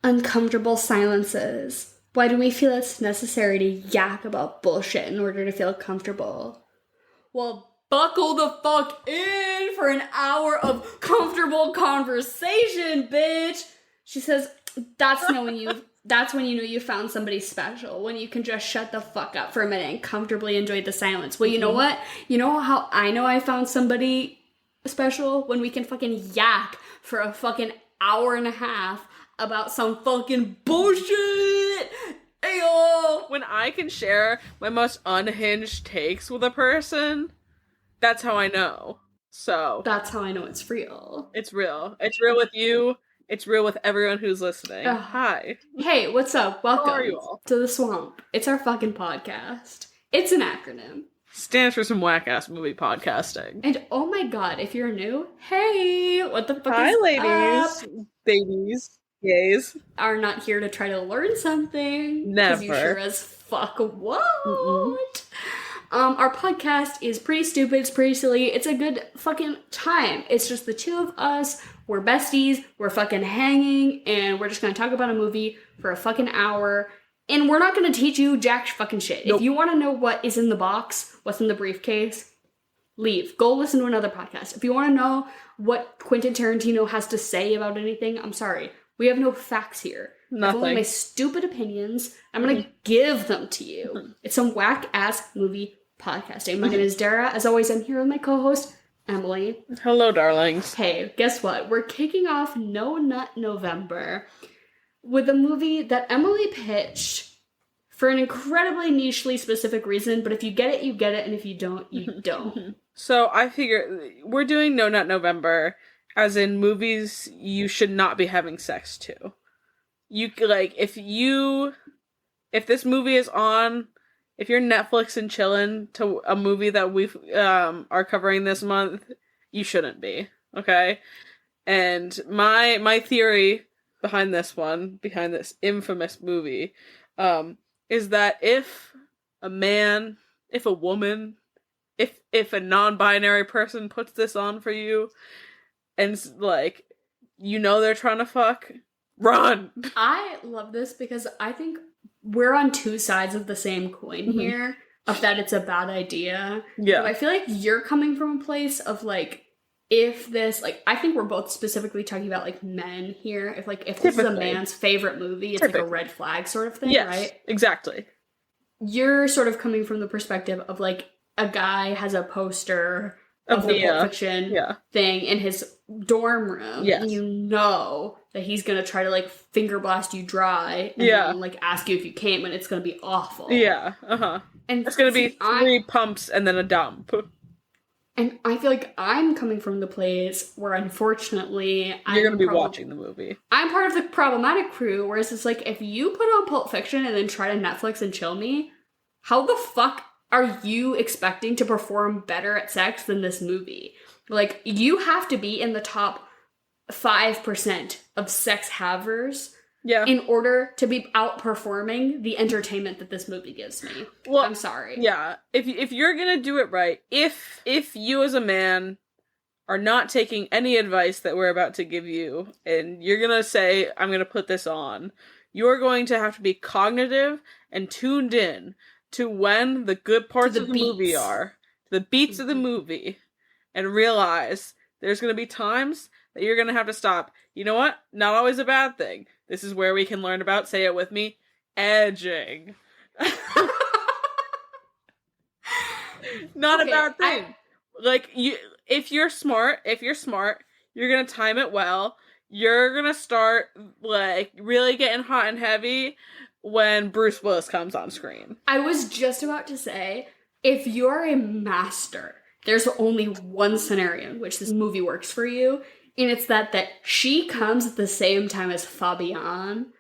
Uncomfortable silences. Why do we feel it's necessary to yak about bullshit in order to feel comfortable? Well, buckle the fuck in for an hour of comfortable conversation, bitch! She says, that's when you know you found somebody special, when you can just shut the fuck up for a minute and comfortably enjoy the silence. Well, you know what? You know how I know I found somebody special? When we can fucking yak for a fucking hour and a half about some fucking bullshit! Ayo! When I can share my most unhinged takes with a person, that's how I know. So that's how I know it's real. It's real. It's real with you. It's real with everyone who's listening. Hi. Hey, what's up? Welcome How are you all? to The Swamp. It's our fucking podcast. It's an acronym. Stands for some whack-ass movie podcasting. And oh my god, if you're new, hey, what the fuck Hi, is ladies, up? babies, gays. Are not here to try to learn something. Never. Because you sure as fuck won't. Our podcast is pretty stupid, it's pretty silly, it's a good fucking time. It's just the two of us, we're besties, we're fucking hanging, and we're just gonna talk about a movie for a fucking hour, and we're not gonna teach you jack fucking shit. Nope. If you wanna know what is in the box, what's in the briefcase, leave. Go listen to another podcast. If you wanna know what Quentin Tarantino has to say about anything, I'm sorry. We have no facts here. Nothing. I have only my stupid opinions. I'm gonna give them to you. It's some whack-ass movie podcasting. My name is Dara. As always, I'm here with my co-host, Emily. Hello, darlings. Hey, guess what? We're kicking off No Nut November with a movie that Emily pitched for an incredibly nichely specific reason, but if you get it, you get it, and if you don't, you don't. So I figure we're doing No Nut November, as in movies you should not be having sex to. You, like, if this movie is on, if you're Netflix and chilling to a movie that we are covering this month, you shouldn't be, okay? And my theory behind this infamous movie, is that if a man, if a woman, if a non-binary person puts this on for you, and like, you know they're trying to fuck, run! I love this because I think we're on two sides of the same coin here, of that it's a bad idea. Yeah. But I feel like you're coming from a place of, like, if this, like, I think we're both specifically talking about, like, men here. If this is a man's favorite movie, it's like a red flag sort of thing, yes, right? Exactly. You're sort of coming from the perspective of, like, a guy has a poster of the Pulp Fiction thing in his dorm room, and you know that he's gonna try to, like, finger blast you dry, and then, like, ask you if you came, and it's gonna be awful. Yeah, And it's gonna be three pumps and then a dump. And I feel like I'm coming from the place where, unfortunately, you're gonna be watching the movie. I'm part of the problematic crew, whereas it's like, if you put on Pulp Fiction and then try to Netflix and chill me, how the fuck are you expecting to perform better at sex than this movie? Like, you have to be in the top 5% of sex havers in order to be outperforming the entertainment that this movie gives me. Well, I'm sorry. Yeah, if you're gonna do it right, if you as a man are not taking any advice that we're about to give you, and you're gonna say, I'm gonna put this on, you're going to have to be cognitive and tuned in to when the good parts of the movie are, the beats of the movie, and realize there's going to be times that you're going to have to stop. You know what? Not always a bad thing. This is where we can learn about, say it with me, edging. Not a bad thing. If you're smart, you're going to time it well. You're going to start, like, really getting hot and heavy when Bruce Willis comes on screen. I was just about to say, if you're a master, there's only one scenario in which this movie works for you, and it's that she comes at the same time as Fabian.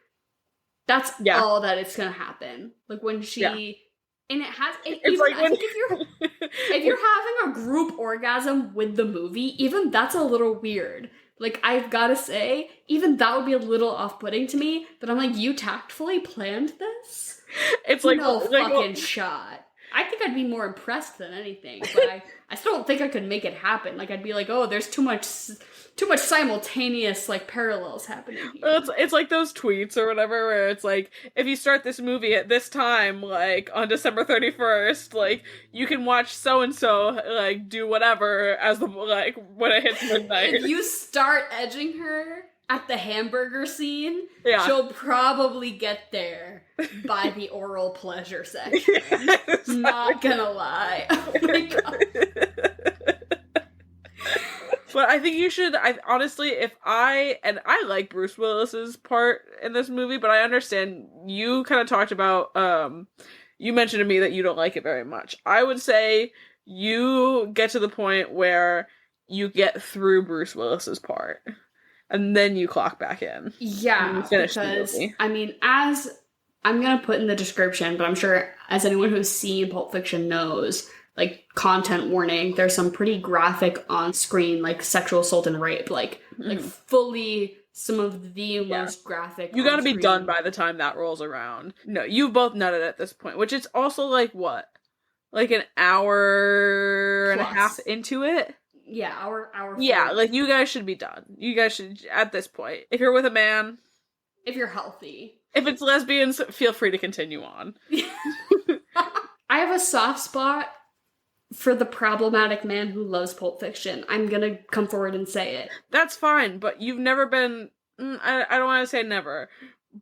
That's all that it's gonna happen. Like, when she... And it has... if you're having a group orgasm with the movie, even that's a little weird. Like, I've gotta say, even that would be a little off-putting to me, but I'm like, you tactfully planned this? It's no fucking shot. I think I'd be more impressed than anything, but I still don't think I could make it happen. Like, I'd be like, oh, there's too much simultaneous, like, parallels happening here. It's like those tweets or whatever where it's like, if you start this movie at this time, like, on December 31st, like, you can watch so-and-so, like, do whatever as the, like, when it hits midnight. If you start edging her at the hamburger scene, Yeah. she'll probably get there by the oral pleasure section. Yes. Not gonna lie. Oh my god. But I think you should, honestly, I like Bruce Willis's part in this movie, but I understand you kind of talked about, you mentioned to me that you don't like it very much. I would say you get to the point where you get through Bruce Willis's part. And then you clock back in. Yeah, because, I mean, as I'm going to put in the description, but I'm sure as anyone who's seen Pulp Fiction knows, like, content warning, there's some pretty graphic on-screen, like, sexual assault and rape. Like, like fully some of the most graphic. You gotta be done by the time that rolls around. No, you've both nutted at this point, which is also, like, what? Like an hour and a half into it? Yeah, hour. Yeah, like, you guys should be done. You guys should, at this point. If you're with a man. If you're healthy. If it's lesbians, feel free to continue on. I have a soft spot for the problematic man who loves Pulp Fiction. I'm gonna come forward and say it. That's fine, but you've never been... I don't want to say never,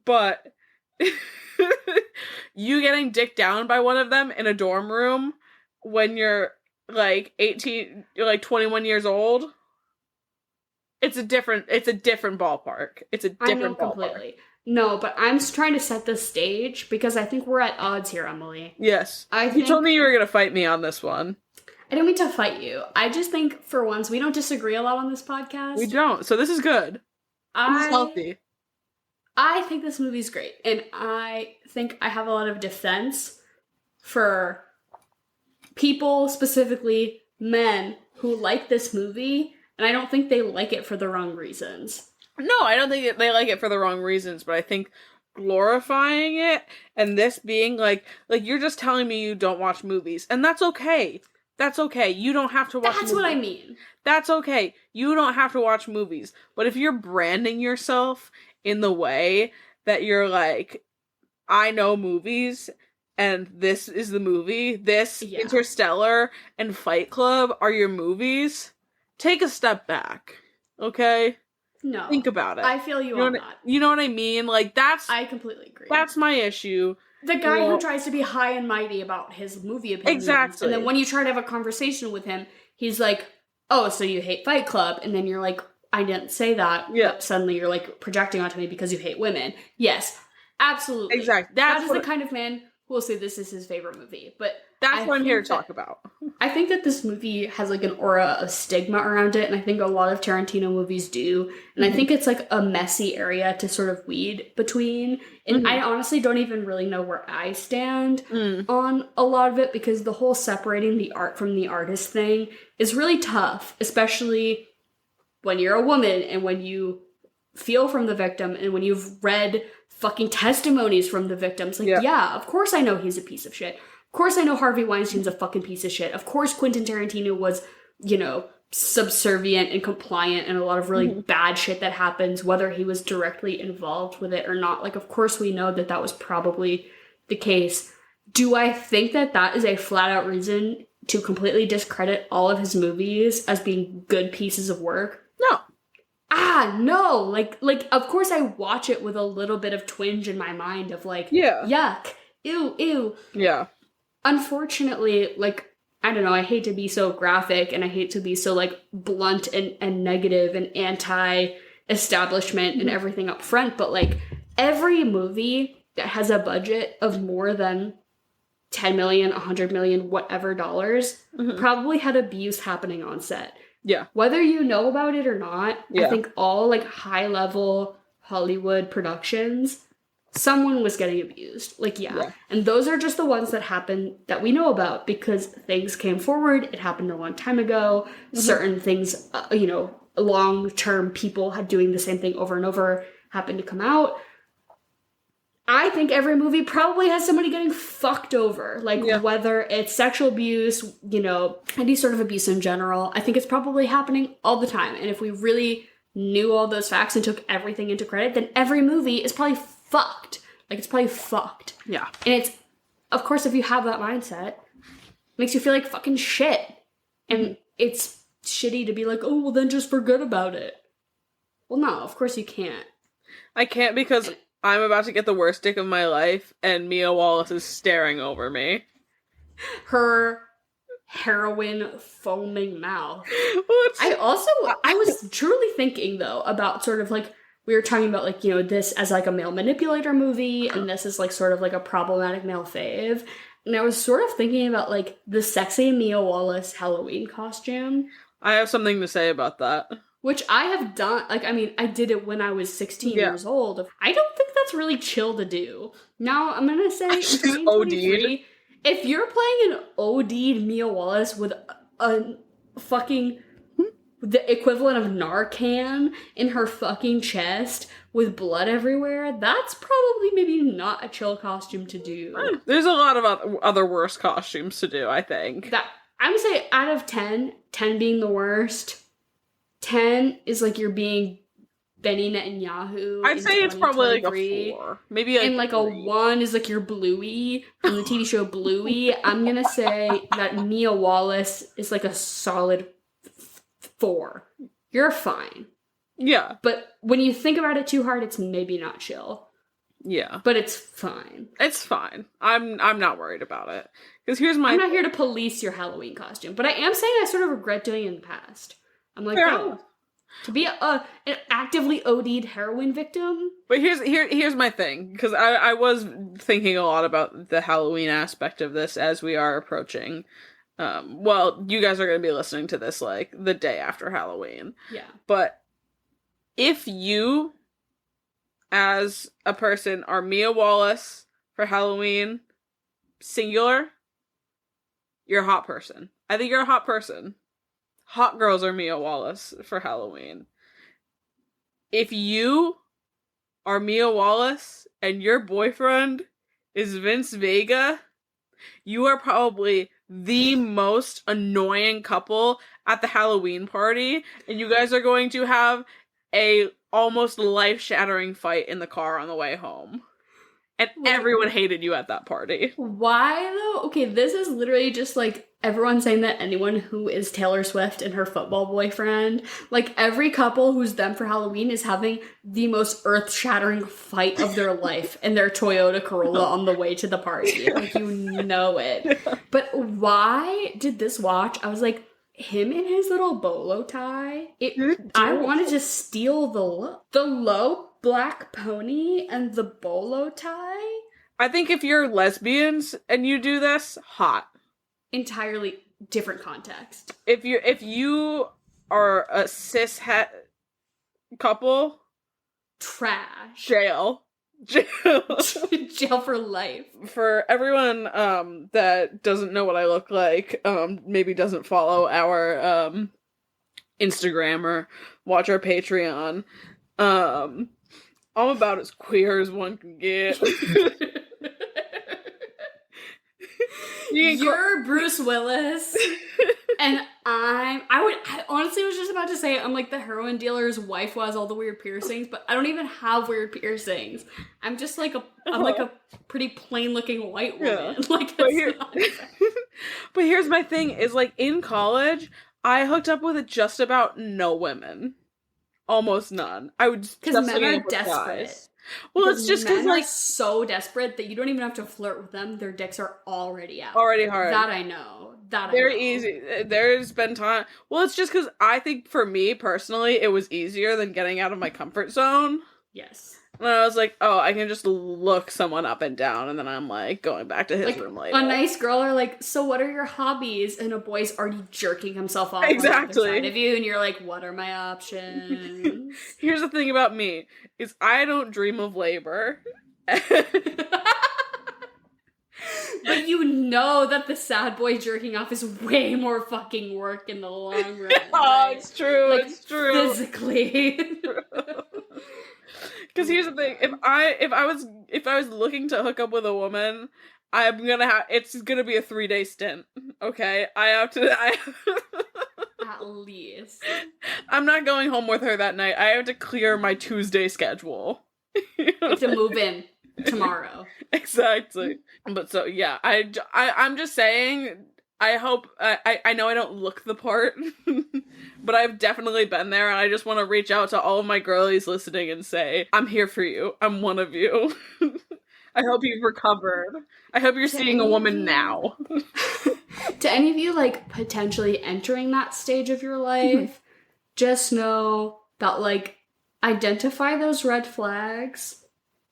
but... you getting dicked down by one of them in a dorm room when you're... like 18, like 21 years old. It's a different ballpark. It's a different I know completely. Ballpark. No, but I'm just trying to set the stage because I think we're at odds here, Emily. Yes. You told me you were going to fight me on this one. I didn't mean to fight you. I just think for once we don't disagree a lot on this podcast. We don't. So this is good. This is healthy. I think this movie's great. And I think I have a lot of defense for people, specifically men, who like this movie, and I don't think they like it for the wrong reasons. No, I don't think they like it for the wrong reasons, but I think glorifying it and this being like you're just telling me you don't watch movies, and that's okay. That's okay. You don't have to watch movies. That's what I mean. That's okay. You don't have to watch movies. But if you're branding yourself in the way that you're like, I know movies, and this is the movie, Interstellar and Fight Club are your movies, take a step back, okay? No. Think about it. I feel you on that. You know what I mean? Like, I completely agree. That's my issue. The guy who tries to be high and mighty about his movie opinions. Exactly. And then when you try to have a conversation with him, he's like, oh, so you hate Fight Club? And then you're like, I didn't say that. Yeah. But suddenly you're, like, projecting onto me because you hate women. Yes, absolutely. Exactly. That is the kind of man who will say this is his favorite movie. But that's what I'm here to talk about. I think that this movie has, like, an aura of stigma around it, and I think a lot of Tarantino movies do. And I think it's, like, a messy area to sort of weed between. And I honestly don't even really know where I stand on a lot of it, because the whole separating the art from the artist thing is really tough, especially when you're a woman and when you feel from the victim and when you've read fucking testimonies from the victims. Like, yeah, of course I know he's a piece of shit. Of course I know Harvey Weinstein's a fucking piece of shit. Of course Quentin Tarantino was, you know, subservient and compliant and a lot of really bad shit that happens, whether he was directly involved with it or not. Like, of course we know that that was probably the case. Do I think that that is a flat-out reason to completely discredit all of his movies as being good pieces of work? No. No. Like, of course I watch it with a little bit of twinge in my mind of, like, yuck, ew. Yeah. Unfortunately, like, I don't know, I hate to be so graphic and I hate to be so, like, blunt and negative and anti-establishment and everything up front, but, like, every movie that has a budget of more than 10 million, 100 million, whatever dollars, probably had abuse happening on set. Yeah. Whether you know about it or not, I think all, like, high-level Hollywood productions, someone was getting abused. Like, yeah. And those are just the ones that happen that we know about because things came forward. It happened a long time ago. Certain things, you know, long-term people had doing the same thing over and over happened to come out. I think every movie probably has somebody getting fucked over. Like, whether it's sexual abuse, you know, any sort of abuse in general, I think it's probably happening all the time. And if we really knew all those facts and took everything into credit, then every movie is probably fucked. Like, it's probably fucked. Yeah. And it's, of course, if you have that mindset, it makes you feel like fucking shit. And it's shitty to be like, oh, well, then just forget about it. Well, no, of course you can't. I can't because I'm about to get the worst dick of my life, and Mia Wallace is staring over me. Her heroin foaming mouth. I was truly thinking, though, about sort of like, we were talking about, like, you know, this as like a male manipulator movie, and this is like sort of like a problematic male fave. And I was sort of thinking about like the sexy Mia Wallace Halloween costume. I have something to say about that. Which I have done, like, I mean, I did it when I was 16 years old. I don't think that's really chill to do. Now, I'm gonna say, she's OD'd. If you're playing an OD'd Mia Wallace with a fucking, the equivalent of Narcan in her fucking chest with blood everywhere, that's probably maybe not a chill costume to do. There's a lot of other worse costumes to do, I think. I would say out of 10, 10 being the worst, 10 is like you're being Benny Netanyahu. I'd say it's probably like a 4. Maybe like and like 3. A 1 is like you're Bluey from the TV show Bluey. I'm gonna say that Mia Wallace is like a solid 4. You're fine. Yeah. But when you think about it too hard, it's maybe not chill. Yeah. But it's fine. It's fine. I'm not worried about it. Because I'm not here to police your Halloween costume, but I am saying I sort of regret doing it in the past. I'm like, oh, to be an actively OD'd heroin victim. But here's my thing, because I was thinking a lot about the Halloween aspect of this as we are approaching. Well, you guys are going to be listening to this like the day after Halloween. Yeah. But if you, as a person, are Mia Wallace for Halloween, singular, you're a hot person. I think you're a hot person. Hot girls are Mia Wallace for Halloween. If you are Mia Wallace and your boyfriend is Vince Vega, you are probably the most annoying couple at the Halloween party, and you guys are going to have a almost life-shattering fight in the car on the way home. And everyone hated you at that party. Why, though? Okay, this is literally just, like, everyone saying that anyone who is Taylor Swift and her football boyfriend, like, every couple who's them for Halloween is having the most earth-shattering fight of their life in their Toyota Corolla on the way to the party. Like, you know it. But why did this watch? I was like, him in his little bolo tie? I wanted to steal the look. The low black pony and the bolo tie? I think if you're lesbians and you do this, hot. Entirely different context. If you are a cis-het couple, trash. Jail. Jail for life. For everyone that doesn't know what I look like, maybe doesn't follow our Instagram or watch our Patreon, I'm about as queer as one can get. You're Bruce Willis, and I honestly was just about to say I'm like the heroin dealer's wife who has all the weird piercings, but I don't even have weird piercings. I'm just like I'm like a pretty plain looking white woman. Yeah. Like, but here's my thing: is like in college, I hooked up with just about no women. Almost none. I would because men are desperate. Guys. Well, it's just because like so desperate that you don't even have to flirt with them. Their dicks are already out. Already hard. That I know. They're easy. There's been time. Well, it's just because I think for me personally, it was easier than getting out of my comfort zone. Yes. And I was like, oh, I can just look someone up and down, and then I'm like going back to his room later. A nice girl are like, so what are your hobbies? And a boy's already jerking himself off exactly on the other side of you, and you're like, what are my options? Here's the thing about me, is I don't dream of labor. But you know that the sad boy jerking off is way more fucking work in the long run. Oh, right? It's true. Like, it's true. Physically. Because here's the thing: if I was looking to hook up with a woman, it's gonna be a 3-day stint. Okay, At least. I'm not going home with her that night. I have to clear my Tuesday schedule. You have to move in tomorrow. Exactly. But so yeah, I'm just saying. I hope I know I don't look the part, but I've definitely been there, and I just want to reach out to all of my girlies listening and say, I'm here for you. I'm one of you. I hope you've recovered. I hope you're seeing a woman now. To any of you, like, potentially entering that stage of your life, just know that, like, identify those red flags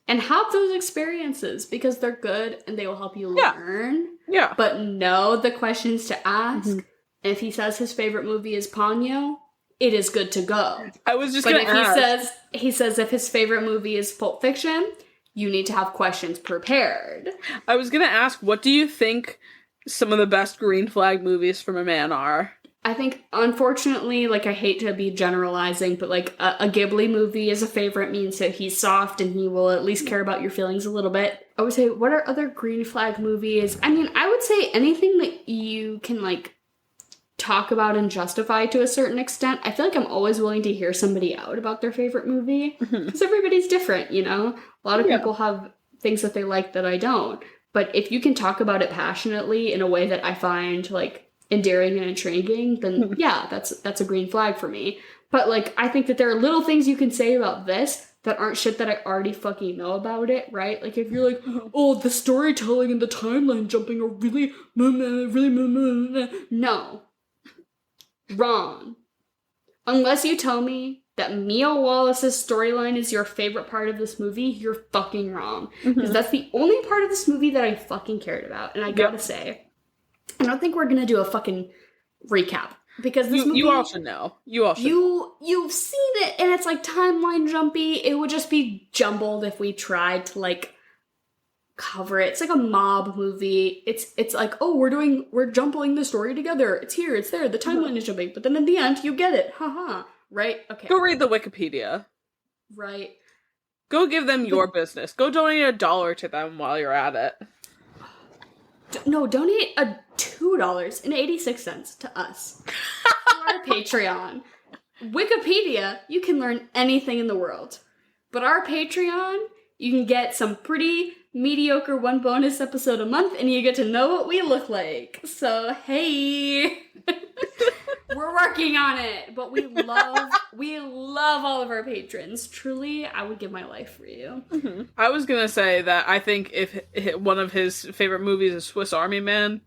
and have those experiences because they're good and they will help you learn. Yeah. But know the questions to ask. And if he says his favorite movie is Ponyo, it is good to go. I was just gonna ask. But if he says if his favorite movie is Pulp Fiction, you need to have questions prepared. I was gonna ask, what do you think some of the best green flag movies from a man are? I think, unfortunately, like, I hate to be generalizing, but, like, a Ghibli movie as a favorite means that he's soft and he will at least care about your feelings a little bit. I would say, what are other green flag movies? I mean, I would say anything that you can, like, talk about and justify to a certain extent. I feel like I'm always willing to hear somebody out about their favorite movie, because everybody's different, you know? A lot of people have things that they like that I don't. But if you can talk about it passionately in a way that I find, like, endearing and intriguing, then yeah, that's a green flag for me. But, like, I think that there are little things you can say about this that aren't shit that I already fucking know about it, right? Like, if you're like, oh, the storytelling and the timeline jumping are really, no. Wrong. Unless you tell me that Mia Wallace's storyline is your favorite part of this movie, you're fucking wrong. Because that's the only part of this movie that I fucking cared about. And I gotta say, I don't think we're gonna do a fucking recap. Because this movie... You all should know. You've seen it, and it's, like, timeline jumpy. It would just be jumbled if we tried to, like, cover it. It's like a mob movie. It's like, oh, we're jumbling the story together. It's here, it's there, the timeline is jumping. But then at the end, you get it. Haha. Right? Okay. Go read the Wikipedia. Right. Go give them your business. Go donate $1 to them while you're at it. No, donate $2.86 to us. To our Patreon. Wikipedia, you can learn anything in the world. But our Patreon, you can get some pretty mediocre one bonus episode a month, and you get to know what we look like. So, hey! We're working on it, but we love all of our patrons. Truly, I would give my life for you. I was gonna say that I think if one of his favorite movies is Swiss Army Man,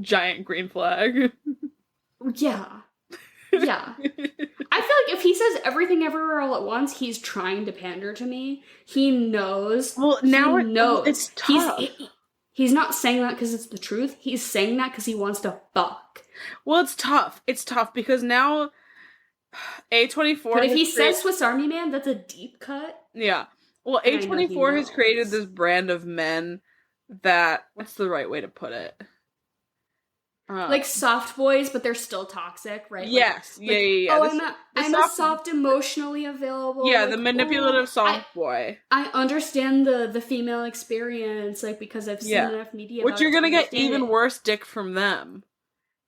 giant green flag. Yeah. Yeah. I feel like if he says everything everywhere all at once, he's trying to pander to me. He knows. Well, now he knows. It's tough. He's not saying that because it's the truth. He's saying that because he wants to fuck. Well, it's tough. It's tough because now A24... But if he says Swiss Army Man, that's a deep cut. Yeah. Well, A24 has created this brand of men that... What's the right way to put it? Like soft boys, but they're still toxic, right? Yes. Like, yeah. Oh, I'm a soft, emotionally available. Yeah, like, the manipulative soft boy. I understand the female experience, like, because I've seen enough media. Which you're gonna get even worse dick from them.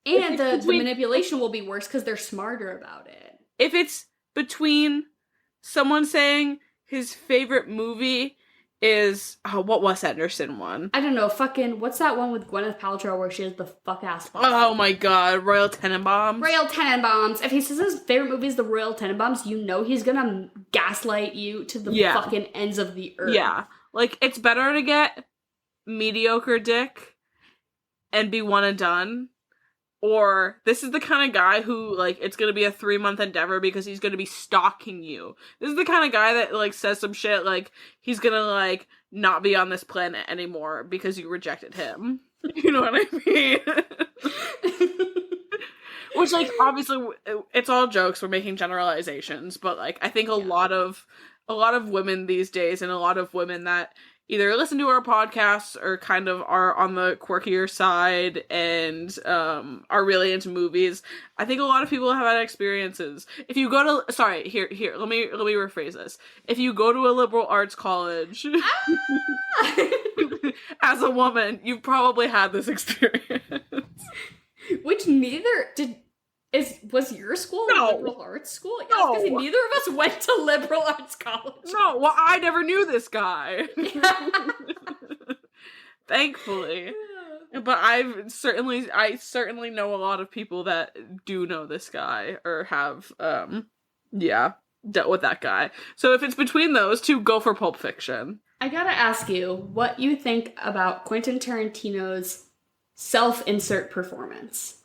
And the manipulation will be worse because they're smarter about it. If it's between someone saying his favorite movie is... Oh, what Wes Anderson one? I don't know, fucking... What's that one with Gwyneth Paltrow where she has the fuck-ass bomb? Oh my god, Royal Tenenbaums? Royal Tenenbaums. If he says his favorite movie is the Royal Tenenbaums, you know he's gonna gaslight you to the fucking ends of the earth. Yeah. Like, it's better to get mediocre dick and be one and done. Or, this is the kind of guy who, like, it's gonna be a 3-month endeavor because he's gonna be stalking you. This is the kind of guy that, like, says some shit like, he's gonna, like, not be on this planet anymore because you rejected him. You know what I mean? Which, like, obviously, it's all jokes, we're making generalizations, but, like, I think a lot of women these days, and a lot of women that either listen to our podcasts or kind of are on the quirkier side and are really into movies, I think a lot of people have had experiences. If you go to let me rephrase this. If you go to a liberal arts college as a woman, you've probably had this experience. Which was your school a liberal arts school? Yes, No. because neither of us went to liberal arts college. No, well, I never knew this guy. Thankfully. But I certainly know a lot of people that do know this guy or have, dealt with that guy. So if it's between those two, go for Pulp Fiction. I gotta ask you what you think about Quentin Tarantino's self-insert performance.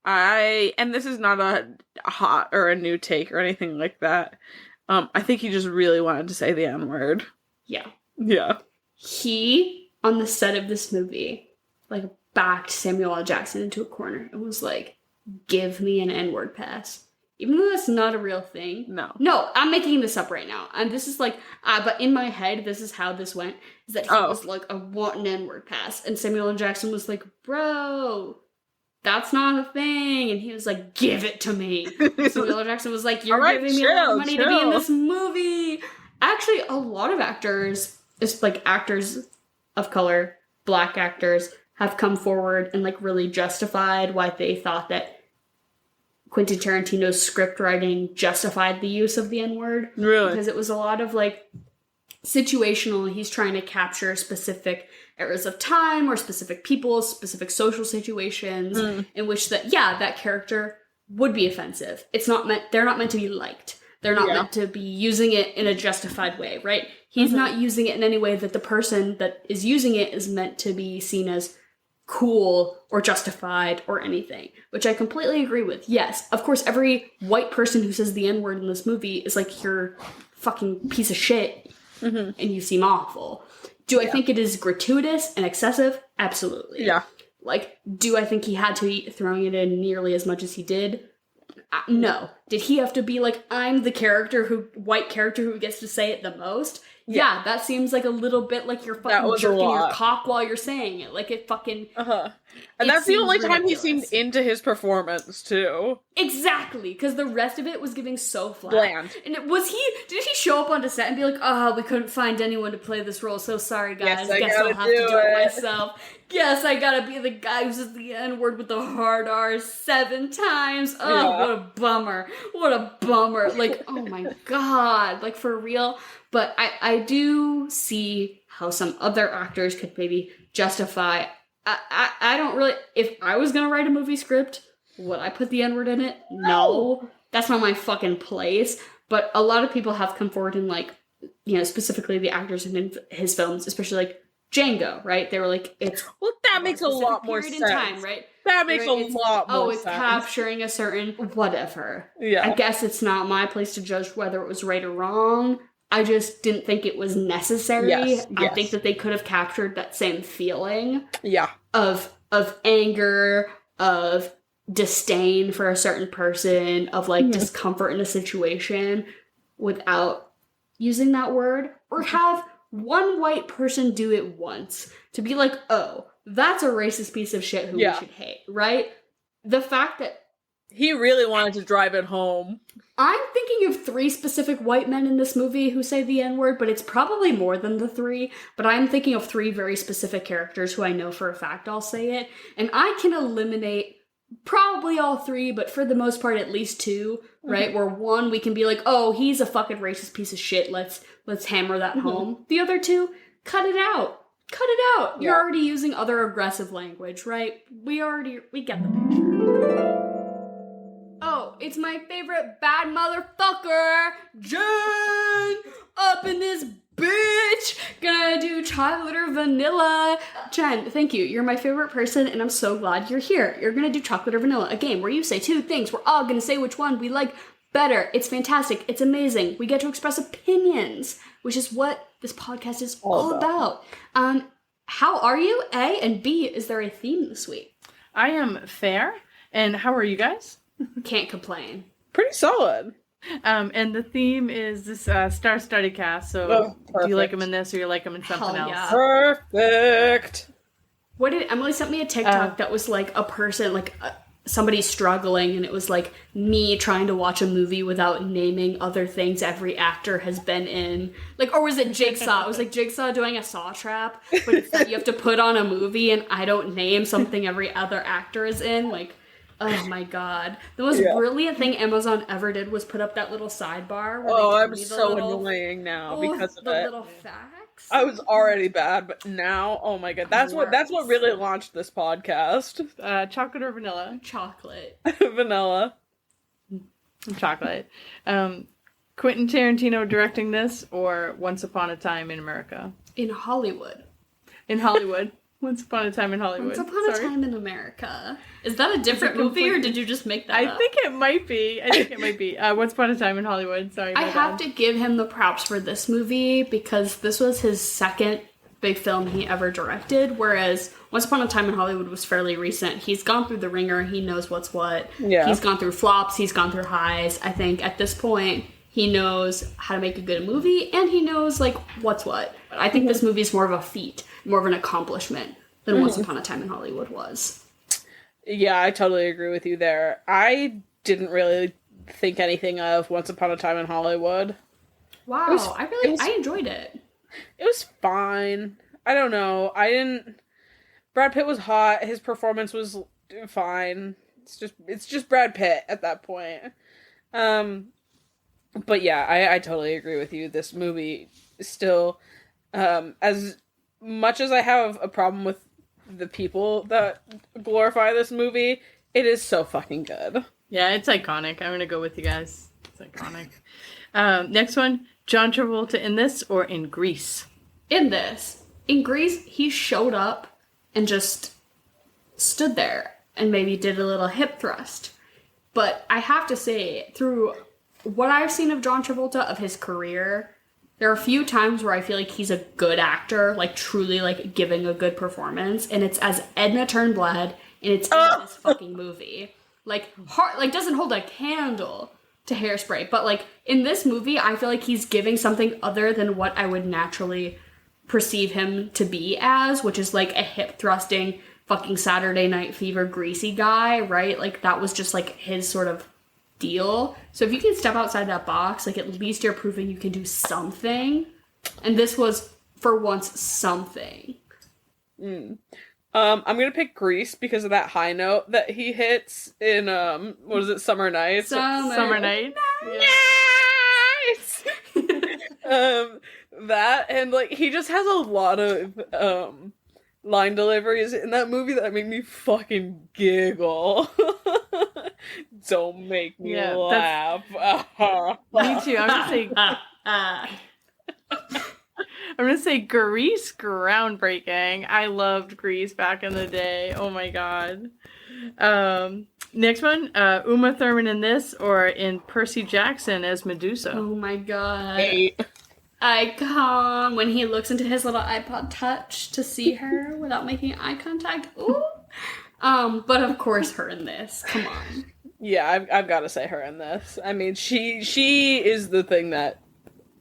And this is not a hot or a new take or anything like that. I think he just really wanted to say the N-word. Yeah. Yeah. He, on the set of this movie, like, backed Samuel L. Jackson into a corner and was like, give me an N-word pass. Even though that's not a real thing. No, I'm making this up right now. And this is like, but in my head, this is how this went. Is that he was like, I want an N-word pass. And Samuel L. Jackson was like, bro, that's not a thing. And he was like, give it to me. Samuel L. Jackson was like, you're giving me a lot of money to be in this movie. Actually, a lot of actors, just like actors of color, black actors, have come forward and like really justified why they thought that Quentin Tarantino's script writing justified the use of the N-word. Really? Because it was a lot of like situational. He's trying to capture specific eras of time or specific people, specific social situations in which that character would be offensive. They're not meant to be liked. They're not meant to be using it in a justified way, right? He's not using it in any way that the person that is using it is meant to be seen as cool or justified or anything, which I completely agree with. Yes, of course, every white person who says the N-word in this movie is like, you're fucking piece of shit and you seem awful. Do I think it is gratuitous and excessive? Absolutely. Yeah. Like, do I think he had to be throwing it in nearly as much as he did? No. Did he have to be like, I'm the white character who gets to say it the most? Yeah, that seems like a little bit like you're fucking jerking your cock while you're saying it. Like, it fucking... And that's the only time he seemed into his performance, too. Exactly, because the rest of it was giving so flat. Bland. And did he show up onto set and be like, oh, we couldn't find anyone to play this role, so sorry, guys. Guess I'll have to do it myself. Guess I gotta be the guy who says the N-word with the hard R 7 times. Oh, what a bummer. What a bummer. Like, oh my god. Like, for real. But I do see how some other actors could maybe justify... I don't really... If I was gonna write a movie script, would I put the N-word in it? No. That's not my fucking place. But a lot of people have come forward and, like, you know, specifically the actors in his films, especially, like, Django, right? They were like, it's... Well, that makes a lot more sense. In time, right? That makes a lot more sense. Oh, it's capturing a certain... Whatever. Yeah. I guess it's not my place to judge whether it was right or wrong. I just didn't think it was necessary. Yes. I think that they could have captured that same feeling. Yeah. Of anger, of disdain for a certain person, of like discomfort in a situation without using that word. Or have one white person do it once to be like, oh, that's a racist piece of shit who we should hate, right? The fact that he really wanted to drive it home. I'm thinking of 3 specific white men in this movie who say the N-word, but it's probably more than the 3. But I'm thinking of 3 very specific characters who I know for a fact I'll say it. And I can eliminate probably all 3, but for the most part at least 2, right? Where one, we can be like, oh, he's a fucking racist piece of shit. Let's hammer that home. The other 2, cut it out. Cut it out. You're already using other aggressive language, right? We get the picture. Oh, it's my favorite bad motherfucker, Jen, up in this bitch. Gonna do chocolate or vanilla. Jen, thank you. You're my favorite person, and I'm so glad you're here. You're gonna do chocolate or vanilla, a game where you say 2 things. We're all gonna say which one we like better. It's fantastic. It's amazing. We get to express opinions, which is what this podcast is all about. How are you? A, and B, is there a theme this week? I am fair, and how are you guys? Can't complain. Pretty solid. And the theme is this star-studded cast. So, do you like him in this, or you like him in something Hell else? yeah. Perfect. What did Emily sent me a TikTok that was like a person, like somebody struggling, and it was like me trying to watch a movie without naming other things every actor has been in. Like, or was it Jigsaw? It was like Jigsaw doing a saw trap, but it's that you have to put on a movie and I don't name something every other actor is in. Like, oh my god. The most brilliant thing Amazon ever did was put up that little sidebar. Where they I'm so annoying now because of the it. little facts. I was already bad, but now, oh my god, that's what really launched this podcast. Chocolate or vanilla? Chocolate. Vanilla. Chocolate. Quentin Tarantino directing this, or Once Upon a Time in America? In Hollywood. In Hollywood. Once Upon a Time in Hollywood. Once Upon a Time in America. Is that a different movie, or did you just make that up? I think it might be. Once Upon a Time in Hollywood. Sorry. I have to give him the props for this movie because this was his second big film he ever directed, whereas Once Upon a Time in Hollywood was fairly recent. He's gone through the ringer. He knows what's what. Yeah. He's gone through flops. He's gone through highs. I think at this point, he knows how to make a good movie, and he knows, like, what's what. I think this movie is more of a feat, more of an accomplishment than Once Upon a Time in Hollywood was. Yeah, I totally agree with you there. I didn't really think anything of Once Upon a Time in Hollywood. Wow, I enjoyed it. It was fine. I don't know. Brad Pitt was hot. His performance was fine. It's just Brad Pitt at that point. But yeah, I totally agree with you. This movie still, as much as I have a problem with the people that glorify this movie, it is so fucking good. Yeah, it's iconic. I'm gonna go with you guys. It's iconic. Next one, John Travolta in this or in Grease? In this. In Grease, he showed up and just stood there and maybe did a little hip thrust. But I have to say, through what I've seen of John Travolta, of his career, there are a few times where I feel like he's a good actor, like truly like giving a good performance, and it's as Edna Turnblad, and it's in this fucking movie. Like doesn't hold a candle to Hairspray, but like in this movie, I feel like he's giving something other than what I would naturally perceive him to be as, which is like a hip thrusting fucking Saturday Night Fever greasy guy, right? Like that was just like his sort of deal. So if you can step outside that box, like at least you're proving you can do something. And this was for once something. I'm gonna pick Grease because of that high note that he hits in what is it, Summer Nights? Summer Night. Nice. That, and like he just has a lot of line deliveries in that movie that make me fucking giggle. Don't make me laugh. Me too. I'm gonna say Grease, groundbreaking. I loved Grease back in the day. Oh my god. Next one, Uma Thurman in this or in Percy Jackson as Medusa? Oh my god. 8. Icon. When he looks into his little iPod Touch to see her without making eye contact. Ooh. But of course her in this. Come on. Yeah, I've got to say her in this. I mean, she is the thing that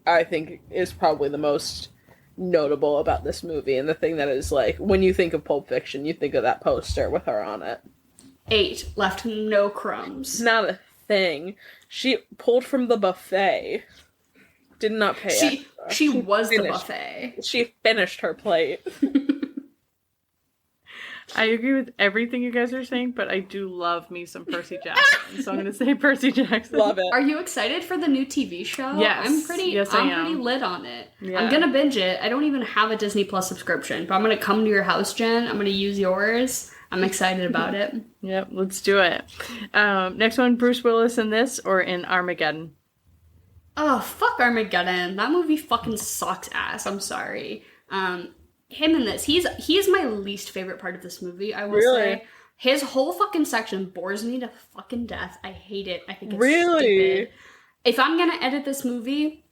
I think is probably the most notable about this movie, and the thing that is like, when you think of Pulp Fiction, you think of that poster with her on it. 8. Left no crumbs. Not a thing. She pulled from the buffet. Did not pay extra. She was the buffet. She finished her plate. I agree with everything you guys are saying, but I do love me some Percy Jackson, so I'm going to say Percy Jackson. Love it. Are you excited for the new TV show? Yes. I'm pretty lit on it. Yeah. I'm going to binge it. I don't even have a Disney Plus subscription, but I'm going to come to your house, Jen. I'm going to use yours. I'm excited about it. Yep, let's do it. Next one, Bruce Willis in this or in Armageddon? Oh, fuck Armageddon. That movie fucking sucks ass. I'm sorry. Him in this, he's my least favorite part of this movie, I will say. His whole fucking section bores me to fucking death. I hate it. I think it's stupid. If I'm gonna edit this movie,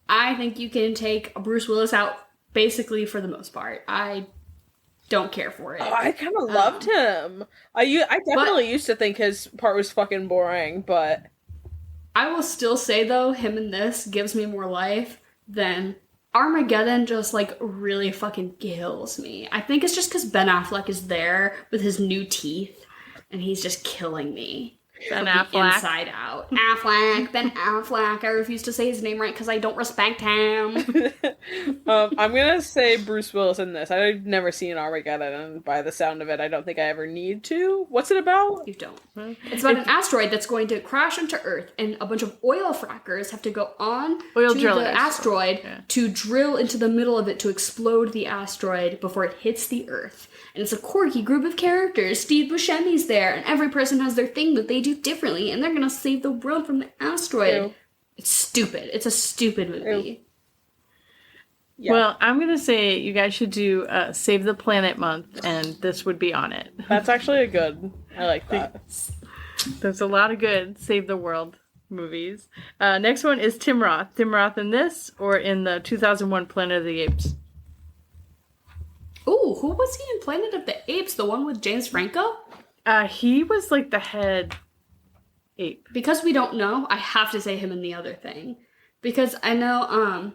I think you can take Bruce Willis out basically for the most part. I don't care for it. Oh, I kind of loved him. I definitely used to think his part was fucking boring, but I will still say, though, him in this gives me more life than Armageddon. Just, like, really fucking kills me. I think it's just because Ben Affleck is there with his new teeth, and he's just killing me. Ben From Affleck. the inside out. Affleck, Ben Affleck. I refuse to say his name right because I don't respect him. I'm gonna say Bruce Willis in this. I've never seen Armageddon, and by the sound of it, I don't think I ever need to. What's it about? You don't. It's about an asteroid that's going to crash into Earth, and a bunch of oil frackers have to go on Oil to drillers. the asteroid Yeah. to drill into the middle of it to explode the asteroid before it hits the Earth. And it's a quirky group of characters. Steve Buscemi's there, and every person has their thing that they do differently, and they're gonna save the world from the asteroid. Ew. It's stupid. It's a stupid movie. Yeah. Well, I'm going to say you guys should do Save the Planet month, and this would be on it. That's actually a good. I like that. There's a lot of good Save the World movies. Next one is Tim Roth. Tim Roth in this or in the 2001 Planet of the Apes? Ooh, who was he in Planet of the Apes? The one with James Franco? He was like the head ape. Because we don't know, I have to say him in the other thing. Because I know,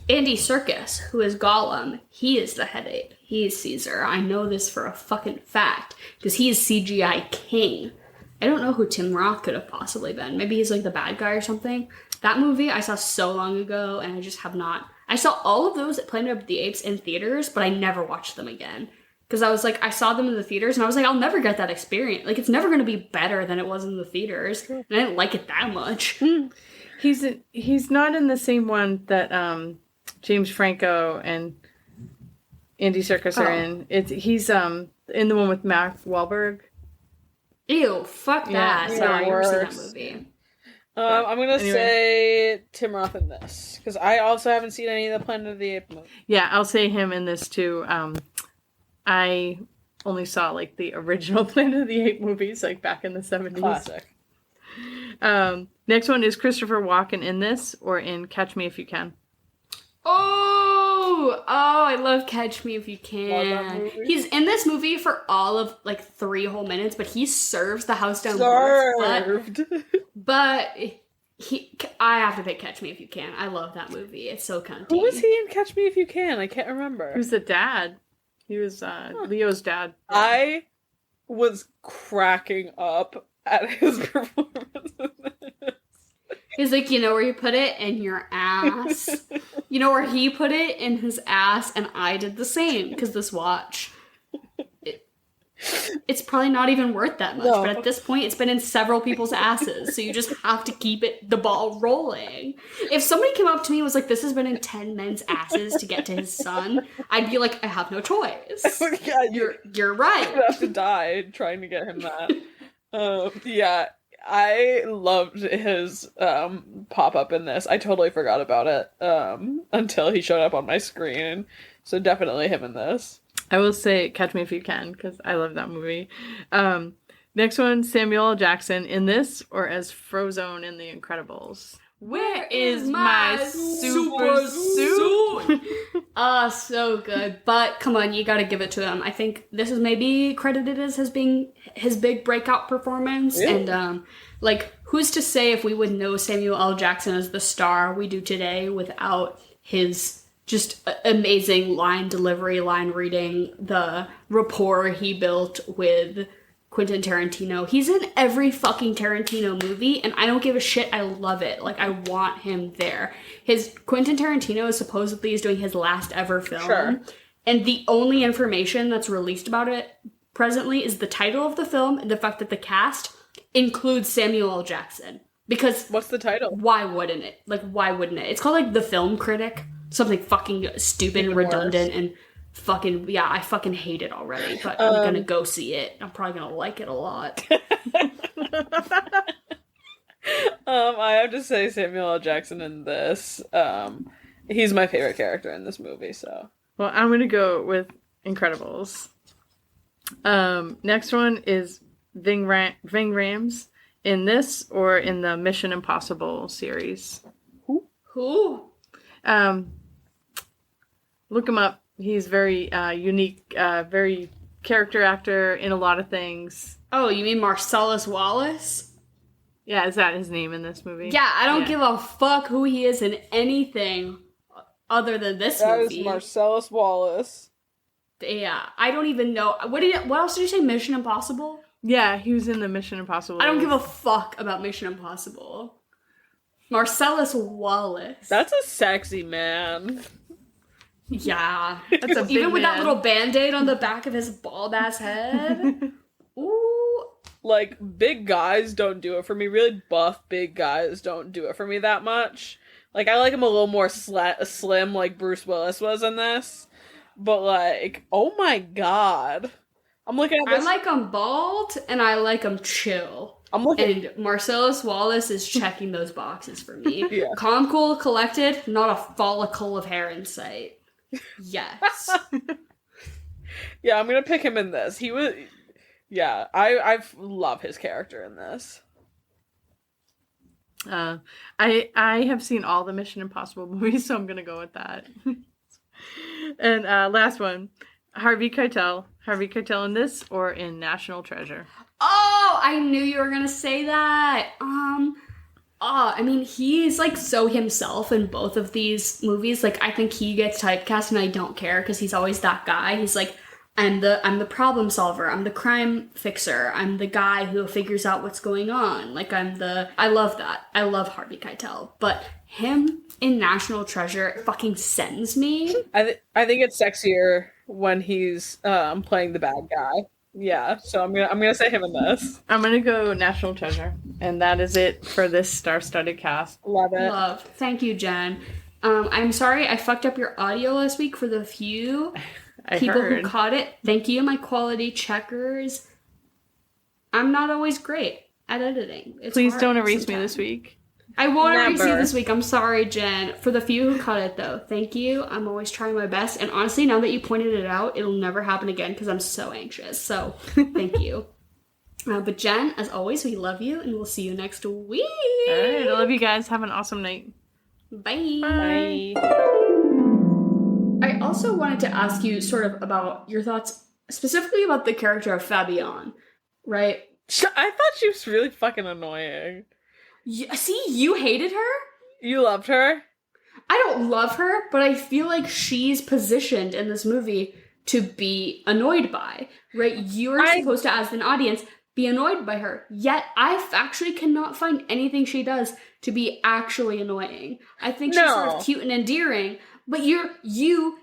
Andy Serkis, who is Gollum, he is the head ape. He is Caesar. I know this for a fucking fact. Because he is CGI king. I don't know who Tim Roth could have possibly been. Maybe he's like the bad guy or something. That movie I saw so long ago, and I just have not... I saw all of those at Planet of the Apes in theaters, but I never watched them again. Because I was like, I saw them in the theaters, and I was like, I'll never get that experience. Like, it's never going to be better than it was in the theaters. And I didn't like it that much. He's not in the same one that James Franco and Andy Serkis are in. He's in the one with Mark Wahlberg. Ew, fuck that. Yeah, Sorry, I've never seen that worse. movie. I'm gonna say Tim Roth in this because I also haven't seen any of the Planet of the Apes movies. Yeah, I'll say him in this too. I only saw like the original Planet of the Apes movies like back in the 70s. Classic. Next one is Christopher Walken in this or in Catch Me If You Can. Oh, I love Catch Me If You Love that Can. movie. He's in this movie for all of like 3 whole minutes, but he serves the house down north. Served. But I have to pick Catch Me If You Can. I love that movie. It's so cunty. Who was he in Catch Me If You Can? I can't remember. Who's the dad? He was Leo's dad. I was cracking up at his performance in this. He's like, you know where you put it? In your ass. You know where he put it? In his ass. And I did the same. Because this watch, it's probably not even worth that much. No. But at this point, it's been in several people's asses. So you just have to keep the ball rolling. If somebody came up to me and was like, this has been in 10 men's asses to get to his son, I'd be like, I have no choice. Yeah, You're right. would have to die trying to get him that. Yeah, I loved his pop up in this. I totally forgot about it until he showed up on my screen. So definitely him in this. I will say Catch Me If You Can because I love that movie. Next one, Samuel L. Jackson in this or as Frozone in The Incredibles. Where is my super suit? So good. But come on, you gotta give it to him. I think this is maybe credited as being his big breakout performance. Yeah. And like, who's to say if we would know Samuel L. Jackson as the star we do today without his just amazing line delivery, line reading, the rapport he built with Quentin Tarantino. He's in every fucking Tarantino movie, and I don't give a shit. I love it. Like, I want him there. Quentin Tarantino supposedly is doing his last ever film. Sure. And the only information that's released about it presently is the title of the film and the fact that the cast includes Samuel L. Jackson. Because What's the title? why wouldn't it? Like, why wouldn't it? It's called, like, The Film Critic. Something fucking stupid and Even redundant worse. and fucking, yeah, I fucking hate it already. But I'm gonna go see it. I'm probably gonna like it a lot. I have to say Samuel L. Jackson in this. He's my favorite character in this movie, so. Well, I'm going to go with Incredibles. Next one is Ving Rhames in this or in the Mission Impossible series. Who? Look him up. He's very unique, very character actor in a lot of things. Oh, you mean Marcellus Wallace? Yeah, is that his name in this movie? Yeah, I don't give a fuck who he is in anything other than this That movie. is Marcellus Wallace. Yeah, I don't even know. What else did you say? Mission Impossible? Yeah, he was in the Mission Impossible. I don't give a fuck about Mission Impossible. Marcellus Wallace. That's a sexy man. Yeah. That's a big Even with that man. little band-aid on the back of his bald-ass head. Ooh. Like, big guys don't do it for me. Really buff big guys don't do it for me that much. Like, I like him a little more slim, like Bruce Willis was in this. But, like, oh my god. I'm looking at this. I like him bald, and I like him chill. I'm looking. And Marcellus Wallace is checking those boxes for me. Yeah. Calm, cool, collected, not a follicle of hair in sight. Yes. Yeah, I'm gonna pick him in this. He was... Yeah, I love his character in this. I have seen all the Mission Impossible movies, so I'm gonna go with that. And last one, Harvey Keitel. Harvey Keitel in this or in National Treasure? Oh, I knew you were gonna say that. I mean, he's like so himself in both of these movies. Like, I think he gets typecast, and I don't care because he's always that guy. He's like, I'm the problem solver. I'm the crime fixer. I'm the guy who figures out what's going on. Like, I love that. I love Harvey Keitel, but him in National Treasure fucking sends me. I think it's sexier when he's playing the bad guy. Yeah, so I'm gonna say him in this. I'm gonna go National Treasure, and that is it for this star-studded cast. Love it. Love. Thank you, Jen. I'm sorry I fucked up your audio last week for the few people who caught it. Thank you, my quality checkers. I'm not always great at editing. It's Please hard don't erase me sometimes. this week. I won't erase you Never. this week. I'm sorry, Jen. For the few who caught it, though, thank you. I'm always trying my best. And honestly, now that you pointed it out, it'll never happen again because I'm so anxious. So, thank you. But Jen, as always, we love you, and we'll see you next week. All right, I love you guys. Have an awesome night. Bye. Bye. I also wanted to ask you sort of about your thoughts, specifically about the character of Fabienne, right? I thought she was really fucking annoying. See, you hated her? You loved her? I don't love her, but I feel like she's positioned in this movie to be annoyed by, right? You're supposed to, as an audience, be annoyed by her. Yet, I actually cannot find anything she does to be actually annoying. I think she's sort of cute and endearing, but you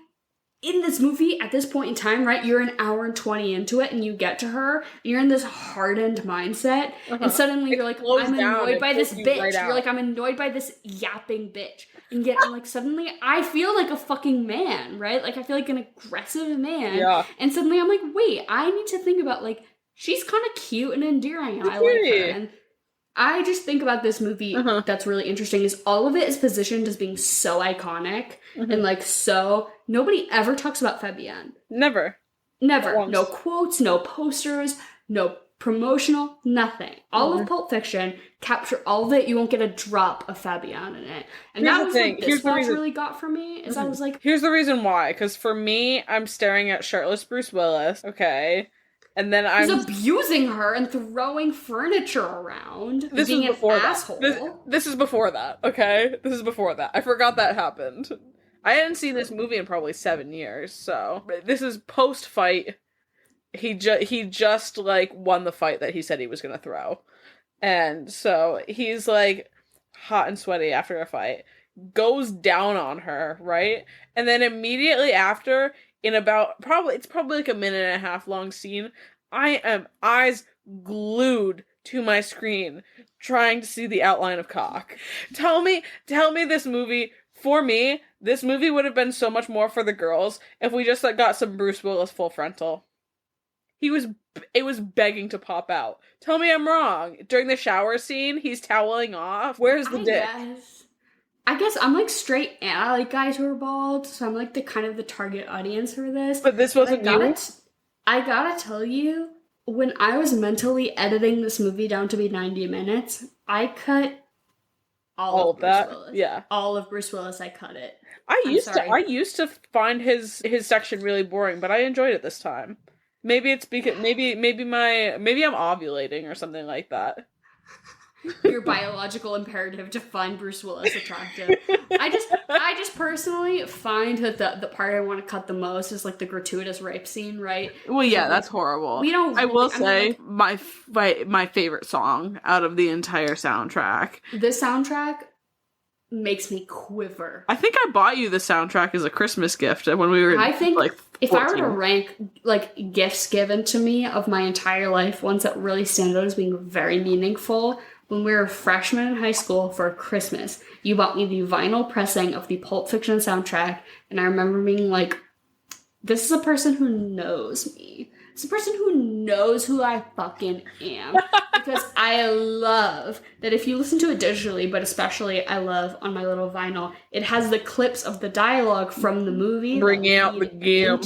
in this movie, at this point in time, right, you're an hour and 20 into it, and you get to her, you're in this hardened mindset, and suddenly you're like, I'm annoyed by this bitch. You're like, I'm annoyed by this yapping bitch. And yet, I'm like, suddenly, I feel like a fucking man, right? Like, I feel like an aggressive man. Yeah. And suddenly, I'm like, wait, I need to think about, like, she's kind of cute and endearing, and I like her. And I just think about this movie that's really interesting is all of it is positioned as being so iconic and like so nobody ever talks about Fabienne. Never. No quotes, no posters, no promotional, nothing. All of Pulp Fiction capture all of it. You won't get a drop of Fabienne in it. And Here's that the was thing. what Here's this the watch reason. really got for me is I was like, Here's the reason why. Because for me, I'm staring at shirtless Bruce Willis. Okay. And then he's I'm abusing her and throwing furniture around. And This being is an before that. asshole. This is before that, okay? This is before that. I forgot that happened. I hadn't seen this movie in probably 7 years, so this is post-fight. He just like won the fight that he said he was gonna throw, and so he's like hot and sweaty after a fight, goes down on her, right, and then immediately after, in about it's probably like a minute and a half long scene, I am eyes glued to my screen trying to see the outline of cock. Tell me this movie, for me, this movie would have been so much more for the girls if we just like got some Bruce Willis full frontal. It was begging to pop out. Tell me I'm wrong. During the shower scene, he's toweling off. Where's the dick? I guess I'm like straight and I like guys who are bald, so I'm like the kind of the target audience for this. But this wasn't you? I gotta tell you, when I was mentally editing this movie down to be 90 minutes, I cut all of that. Bruce Willis. Yeah. All of Bruce Willis, I cut it. I used to find his section really boring, but I enjoyed it this time. Maybe it's because maybe I'm ovulating or something like that. your biological imperative to find Bruce Willis attractive. I just personally find that the part I want to cut the most is like the gratuitous rape scene, right? Well, yeah, So, that's horrible. we don't I really- will I mean, say like, my favorite song out of the entire soundtrack. the soundtrack makes me quiver. I think I bought you the soundtrack as a Christmas gift when we were I think like 14. if I were to rank like gifts given to me of my entire life, ones that really stand out as being very meaningful, when we were freshmen in high school for Christmas, you bought me the vinyl pressing of the Pulp Fiction soundtrack, and I remember being like, this is a person who knows me. It's a person who knows who I fucking am. Because I love that if you listen to it digitally, but especially I love on my little vinyl, it has the clips of the dialogue from the movie Bring out the gimp.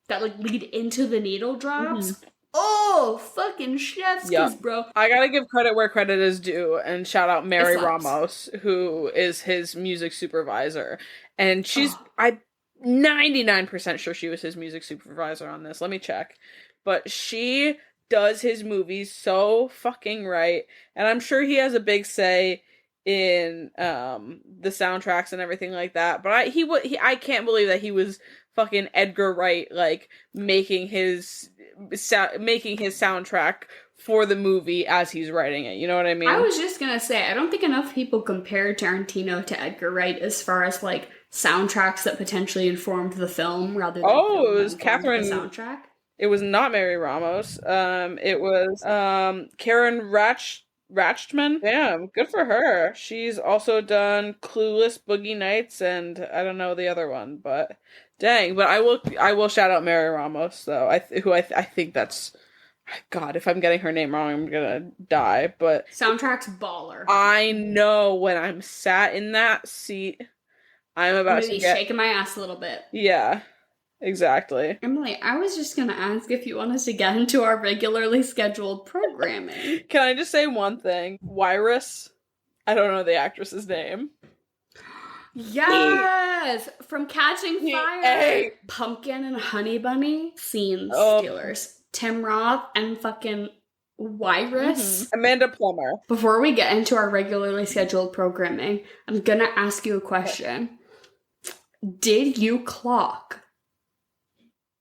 that like lead into the needle drops. Mm-hmm. Oh, fucking chef's kiss, bro. I gotta give credit where credit is due and shout out Mary Ramos, who is his music supervisor. And I'm 99% sure she was his music supervisor on this. Let me check. But she does his movies so fucking right. And I'm sure he has a big say in the soundtracks and everything like that. But I can't believe that he was fucking Edgar Wright, like making his soundtrack for the movie as he's writing it. You know what I mean? I was just gonna say, I don't think enough people compare Tarantino to Edgar Wright as far as like soundtracks that potentially informed the film rather than it was Catherine. The soundtrack. It was not Mary Ramos. It was Karen Ratchman. Damn, good for her. She's also done Clueless, Boogie Nights, and I don't know the other one, but dang. But I will shout out Mary Ramos though. I think that's, God, if I'm getting her name wrong, I'm gonna die. But soundtrack's baller. I know when I'm sat in that seat, I'm about to be shaking my ass a little bit. Yeah. Exactly. Emily, I was just going to ask if you want us to get into our regularly scheduled programming. Can I just say one thing? Wyrus? I don't know the actress's name. Yes! From Catching Fire. Hey. Pumpkin and Honey Bunny. Scene stealers. Tim Roth and fucking Wyrus. Mm-hmm. Amanda Plummer. Before we get into our regularly scheduled programming, I'm going to ask you a question. Did you clock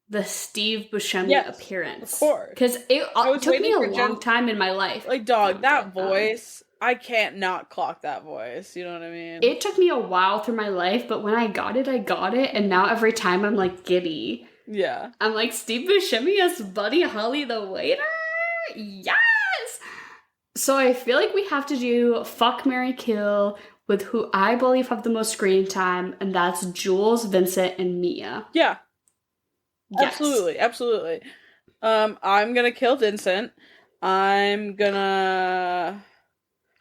the Steve Buscemi appearance? Of course. Because it took me a long time in my life. Like, dog, that voice, I can't not clock that voice. You know what I mean? It took me a while through my life, but when I got it, and now every time I'm like giddy. Yeah. I'm like, Steve Buscemi as Buddy Holly the waiter? Yes! So I feel like we have to do Fuck, Marry, Kill with who I believe have the most screen time, and that's Jules, Vincent, and Mia. Yeah. Yes. Absolutely. I'm gonna kill Vincent. I'm gonna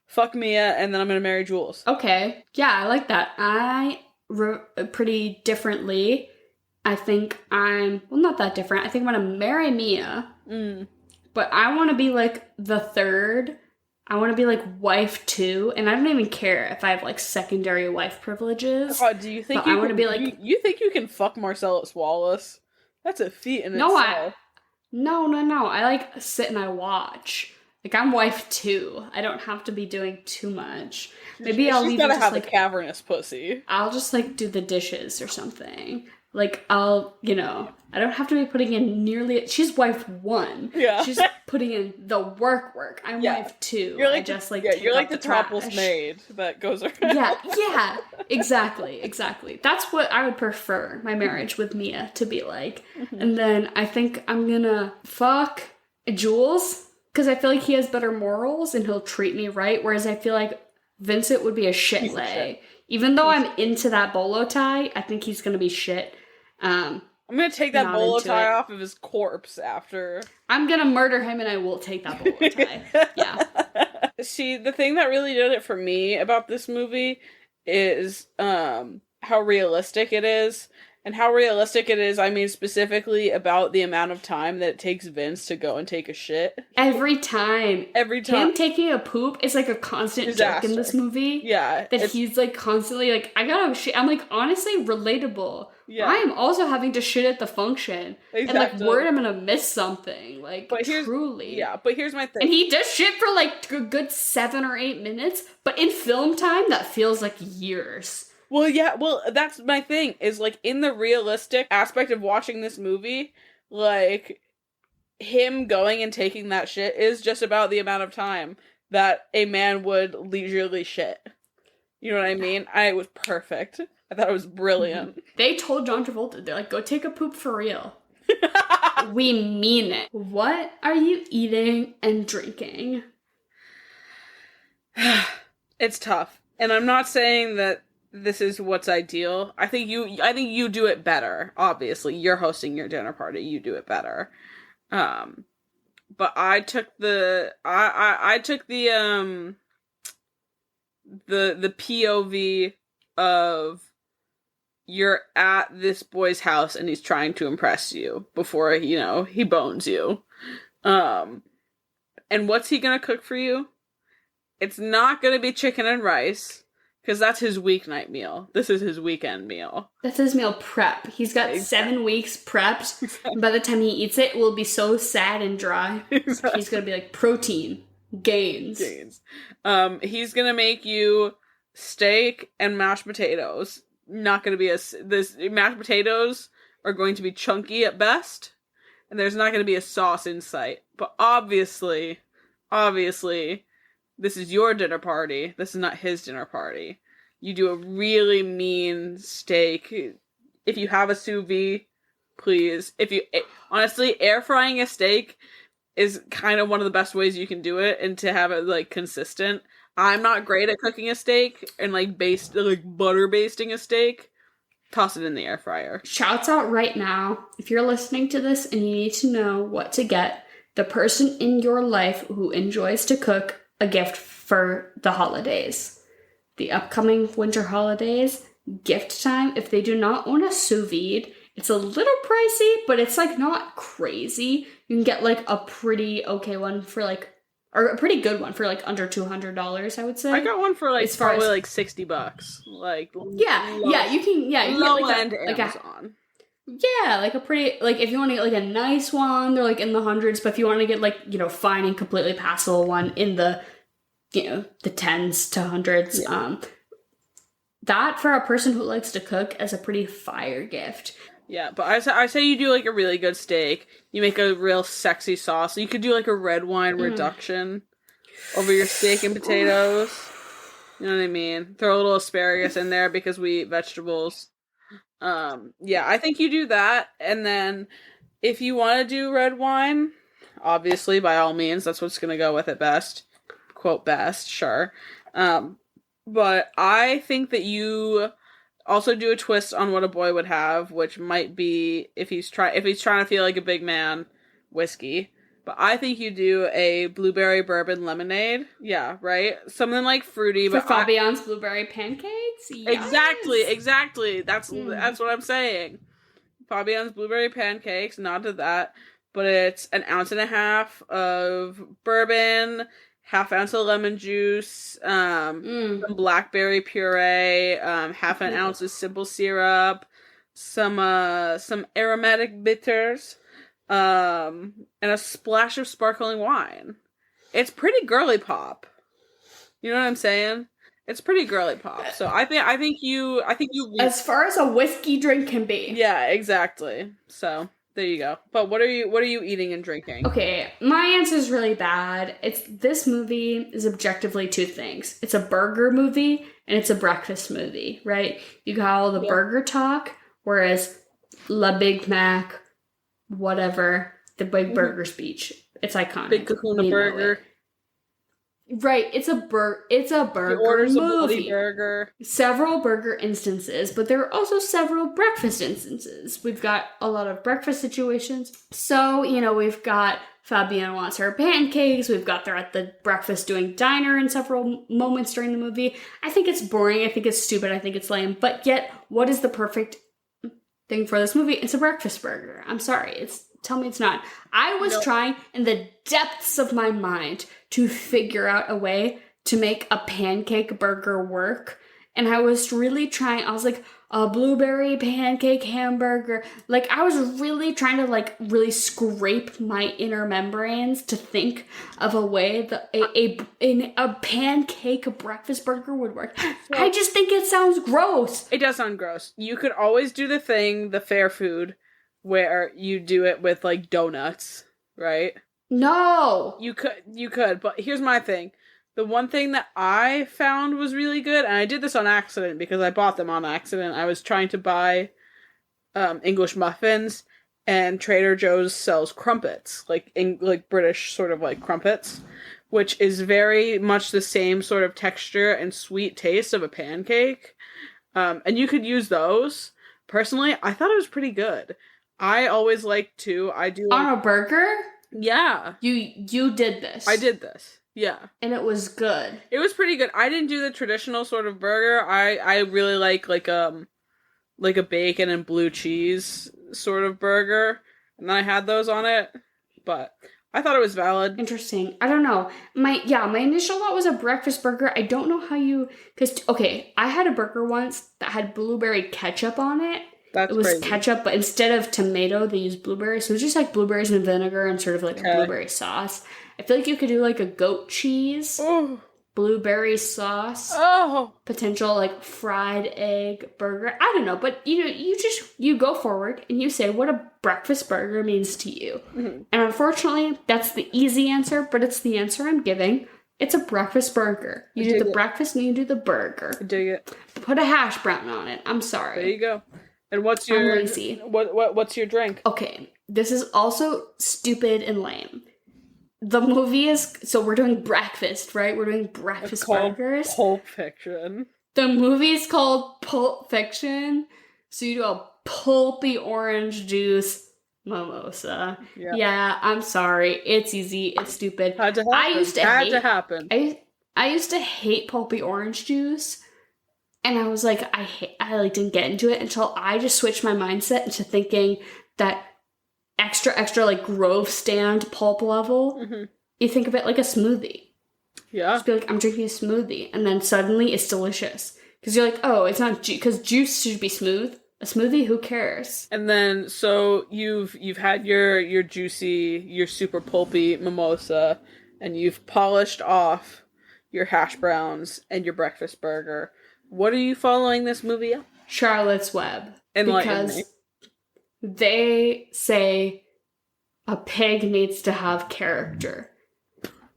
fuck Mia, and then I'm gonna marry Jules. Okay. Yeah, I like that. I wrote pretty differently. I think not that different. I think I'm gonna marry Mia. But I want to be like the third. I want to be like wife 2, and I don't even care if I have like secondary wife privileges. Do you think I want to be like you think you can fuck Marcellus Wallace? That's a feat in itself. No. I like sit and I watch. Like I'm wife 2. I don't have to be doing too much. Maybe I'll leave. She's gotta have like a cavernous pussy. I'll just like do the dishes or something. Like I'll, I don't have to be putting in nearly. She's wife 1. Yeah. She's putting in the work. I'm wife 2. You're like you're like the topless maid that goes around. Yeah, exactly. That's what I would prefer my marriage with Mia to be like. Mm-hmm. And then I think I'm gonna fuck Jules because I feel like he has better morals and he'll treat me right. Whereas I feel like Vincent would be a shit lay. Even though I'm into that bolo tie, I think he's gonna be shit. I'm gonna take that bolo tie off of his corpse after. I'm gonna murder him and I will take that bolo tie. Yeah. See, the thing that really did it for me about this movie is how realistic it is And how realistic it is, I mean specifically about the amount of time that it takes Vince to go and take a shit. Every time. Him taking a poop is like a constant disaster. joke in this movie. Yeah. That he's like constantly like, I gotta shit. I'm like, honestly, relatable. Yeah. I am also having to shit at the function. Exactly. And like, worried I'm gonna miss something. Like, but truly. Yeah, but here's my thing. And he does shit for like a good 7 or 8 minutes, but in film time, that feels like years. Well, yeah, well, that's my thing, is, like, in the realistic aspect of watching this movie, like, him going and taking that shit is just about the amount of time that a man would leisurely shit. You know what I mean? It was perfect. I thought it was brilliant. They told John Travolta, they're like, go take a poop for real. We mean it. What are you eating and drinking? It's tough. And I'm not saying that this is what's ideal. I think you do it better. Obviously, you're hosting your dinner party. You do it better. But I took the POV of you're at this boy's house and he's trying to impress you before, he bones you. And what's he gonna cook for you? It's not gonna be chicken and rice. Because that's his weeknight meal. This is his weekend meal. That's his meal prep. He's got 7 weeks prepped. Exactly. And by the time he eats it, it will be so sad and dry. Exactly. He's going to be like, protein. Gains. He's going to make you steak and mashed potatoes. Not going to be this mashed potatoes are going to be chunky at best. And there's not going to be a sauce in sight. But obviously, this is your dinner party. This is not his dinner party. You do a really mean steak. If you have a sous vide, please. Honestly, air frying a steak is kind of one of the best ways you can do it and to have it like consistent. I'm not great at cooking a steak and like butter basting a steak. Toss it in the air fryer. Shouts out right now. If you're listening to this and you need to know what to get the person in your life who enjoys to cook a gift for the holidays. The upcoming winter holidays, gift time, if they do not own a sous vide, it's a little pricey, but it's like not crazy. You can get like a pretty okay one for like, or a pretty good one for like under $200, I would say. I got one for like probably like $60. Like you can low get like end Amazon. Like a pretty, like if you want to get like a nice one, they're like in the hundreds, but if you want to get like, fine and completely passable one in the, the tens to hundreds, that for a person who likes to cook is a pretty fire gift. Yeah, but I say you do like a really good steak. You make a real sexy sauce. You could do like a red wine reduction over your steak and potatoes. You know what I mean? Throw a little asparagus in there because we eat vegetables. I think you do that, and then if you want to do red wine, obviously, by all means, that's what's going to go with it best. Quote best, sure. But I think that you also do a twist on what a boy would have, which might be, if he's trying to feel like a big man, whiskey. But I think you do a blueberry bourbon lemonade. Yeah, right? Something like fruity. For Fabian's blueberry pancakes? Yes. Exactly. That's what I'm saying. Fabian's blueberry pancakes, nod to that. But it's 1.5 ounces of bourbon, 1/2 ounce of lemon juice, some blackberry puree, 1/2 ounce of simple syrup, some aromatic bitters, and a splash of sparkling wine. It's pretty girly pop. You know what I'm saying? It's pretty girly pop. So I think you as far as a whiskey drink can be. Yeah, exactly. So there you go. But what are you eating and drinking? Okay, my answer is really bad. This movie is objectively 2 things. It's a burger movie and it's a breakfast movie, right? You got all the burger talk, whereas La Big Mac, whatever, the Big Burger speech. It's iconic. Big Kahuna Burger. Right, it's a burger movie. Burger. Several burger instances, but there are also several breakfast instances. We've got a lot of breakfast situations. So, we've got Fabienne wants her pancakes. We've got they're at the breakfast doing diner in several moments during the movie. I think it's boring. I think it's stupid. I think it's lame. But yet, what is the perfect thing for this movie. It's a breakfast burger. I'm sorry. Tell me it's not. I was trying in the depths of my mind to figure out a way to make a pancake burger work. And I was really trying. I was like, a blueberry pancake hamburger. Like, I was really trying to, like, really scrape my inner membranes to think of a way that a pancake breakfast burger would work. I just think it sounds gross. It does sound gross. You could always do the fair food, where you do it with, like, donuts, right? No! You could, but here's my thing. The one thing that I found was really good, and I did this on accident because I bought them on accident. I was trying to buy English muffins, and Trader Joe's sells crumpets, like British sort of like crumpets, which is very much the same sort of texture and sweet taste of a pancake. And you could use those. Personally, I thought it was pretty good. I always like to. On a burger? Yeah. You did this. I did this. Yeah. And it was good. It was pretty good. I didn't do the traditional sort of burger. I really like a bacon and blue cheese sort of burger. And then I had those on it. But I thought it was valid. Interesting. I don't know. My initial thought was a breakfast burger. I don't know how I had a burger once that had blueberry ketchup on it. It was crazy. Ketchup, but instead of tomato, they used blueberries. So it was just like blueberries and vinegar and sort of like a blueberry sauce. I feel like you could do like a goat cheese, blueberry sauce, potential like fried egg burger. I don't know, but you go forward and you say what a breakfast burger means to you. Mm-hmm. And unfortunately, that's the easy answer, but it's the answer I'm giving. It's a breakfast burger. You do the breakfast and you do the burger. I dig it. Put a hash brown on it. I'm sorry. There you go. And what's your I'm lazy. What's your drink? Okay, this is also stupid and lame. The movie is we're doing breakfast, right? We're doing breakfast burgers. Pulp Fiction. The movie is called Pulp Fiction. So you do a pulpy orange juice mimosa. Yeah, I'm sorry. It's easy. It's stupid. Had to happen. I used to hate pulpy orange juice. And I was like, I didn't get into it until I just switched my mindset into thinking that extra like Grove stand pulp level, you think of it like a smoothie. Yeah. Just be like, I'm drinking a smoothie. And then suddenly it's delicious. Because you're like, oh, it's not because juice should be smooth. A smoothie, who cares? And then, so you've had your juicy, your super pulpy mimosa, and you've polished off your hash browns and your breakfast burger. What are you following this movie up? Charlotte's Web. Enlighten because me. They say a pig needs to have character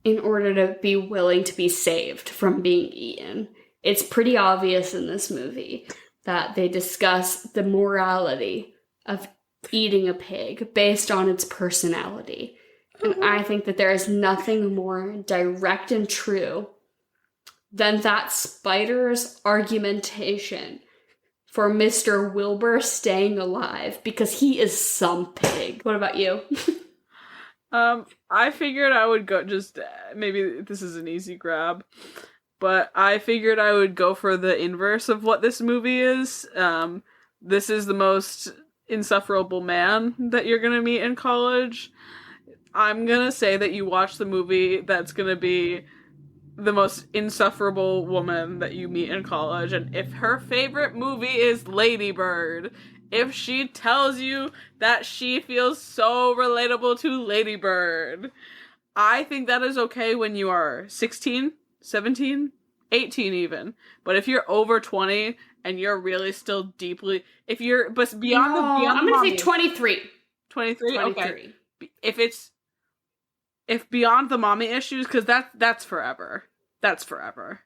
in order to be willing to be saved from being eaten. It's pretty obvious in this movie that they discuss the morality of eating a pig based on its personality. And I think that there is nothing more direct and true than that spider's argumentation for Mr. Wilbur staying alive, because he is some pig. What about you? I figured I would go maybe this is an easy grab, but I figured I would go for the inverse of what this movie is. This is the most insufferable man that you're gonna meet in college. I'm gonna say that you watch the movie that's gonna be the most insufferable woman that you meet in college, and if her favorite movie is Lady Bird, if she tells you that she feels so relatable to Lady Bird, I think that is okay when you are 16, 17, 18 even. But if you're over 20 and you're really still deeply, but beyond I'm gonna say 23. 23? Okay. If beyond the mommy issues, because that's forever. That's forever.